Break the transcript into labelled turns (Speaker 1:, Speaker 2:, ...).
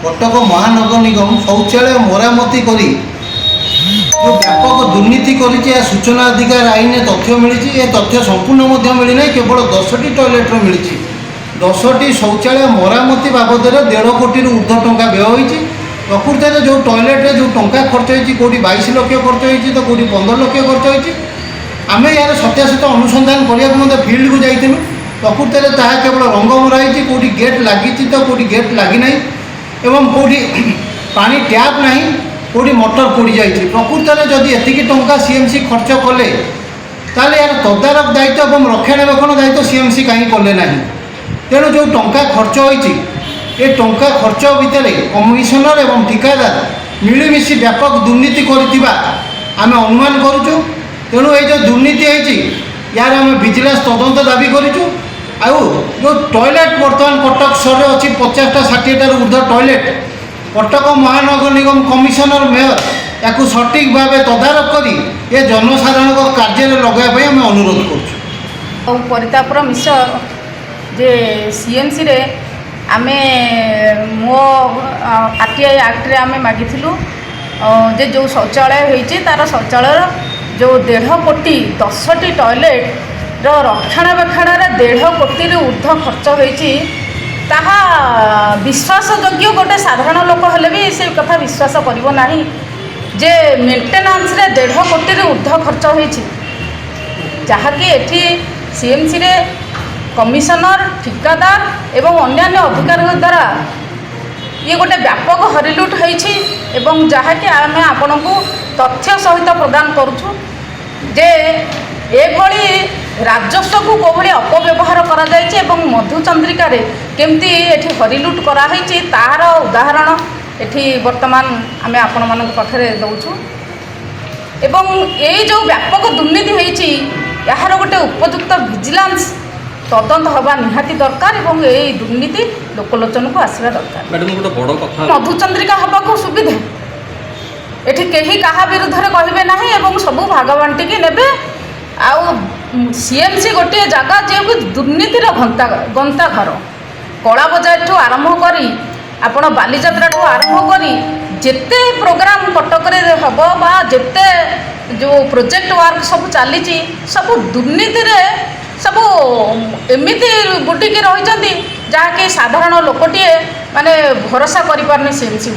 Speaker 1: कटक महानगर निगम शौचालय मरामती करी जो व्यापक दुर्नीति करी सूचना अधिकार आईन तथ्य मिली। ये तथ्य संपूर्ण मिलना केवल 10टी टॉयलेट मिली। 10टी शौचालय मरामती बाबद 1.5 कोटी ऊर्ध्व टंका व्यय होती। प्रकृत में जो टॉयलेट जो टंका खर्च होती कौटी 22 लाख खर्च होती तो कौटी 15 लाख खर्च होती। आम यार सत्यासत्य अनुसंधान करने फिल्ड को जाइलु। प्रकृत में ताहा केवल रंग मराई कौटी गेट लगी तो कौटी गेट लगी एवं कौटी पानी टैप ना कौटी मोटर पोड़ी जाइए। प्रकृत में जदि एतिकी टंका सीएमसी खर्च कले ताल यार तदारख दायित्व और रक्षणाबेक्षण दायित्व सीएमसी कहीं कले ना। तेणु जो टंका खर्च होती ये टंका खर्च भितर कमिशनर एवं ठिकादार मिलमिशि व्यापक दुर्नीति करथिबा आमे अनुमान करूचु। तेणु ये जो दुर्नीति होती यार आम विजिलेंस तदंत दाबी करूँ। आउ जो टॉयलेट बर्तमान कटक सहर अच्छी 50टा 60टार ऊर्ध्व टॉयलेट कटक महानगर निगम कमिशनर मेयर या सठिक भाव तदारख करी ये जनसाधारण कार्य लगाई आम अनुरोध करूँ।
Speaker 2: परितापर मिश्र जे सीएमसी रे आमे मो आरटीआई एक्ट रे आमे मागिथिलु जे जो शौचालय होइछि तार शौचालय जो 1.5 कोटी 10टी टॉयलेट रक्षणाबेक्षण 1.5 कोटी ऊर्ध्व खर्च होइछि। ताहा विश्वासयोग्य गोटे साधारण लोक हेले भी से कथा विश्वास करिवो नाही जे मेंटेनेंस रे 1.5 कोटी ऊर्ध्व खर्च होइछि। जहाँकि एठी सीएमसी रे कमिशनर ठिकादार एवं अन्यान्य अधिकारी द्वारा ये गोटे व्यापक हरिलुट होइछि। एवं जहाँकि आम आपण को तथ्य सहित प्रदान करूँ जे एभली राजस्व को कोभली अपव्यवहार करा जायछि एवं मधुचंद्रिका रे केमती एठी हरिलुट करा होइछि तार उदाहरण एठी वर्तमान आमे आपण मानक पाखरे दउछु। एवं ये जो व्यापक दुर्नीति होइछि यार गोटे उपयुक्त विजिलेंस तदंत हवा निहाती दरकार एवं ये दुर्नीति लोकलोचन को आसवा दरकार।
Speaker 3: मैडम गोटे बड़ कथा
Speaker 2: मधुचंद्रिका हवा को सुविधा एठी केही कहा विरुद्ध रे कहिबे नाही एवं सबु भाग बांटी के नेबे। आउ सीएमसी गोटे जगह जे दुर्नीतिर गंता घर कला बजार ठू आरंभ करी आपण बालीजात्रा ठू आरंभ करी जेते प्रोग्राम कटक रे हबो बा जेते जो प्रोजेक्ट वर्क सब चली सब दुर्नीति रे सब एमती बुटिकी रही जहाँकि साधारण लोकटे माने भरोसा करें सीएमसी।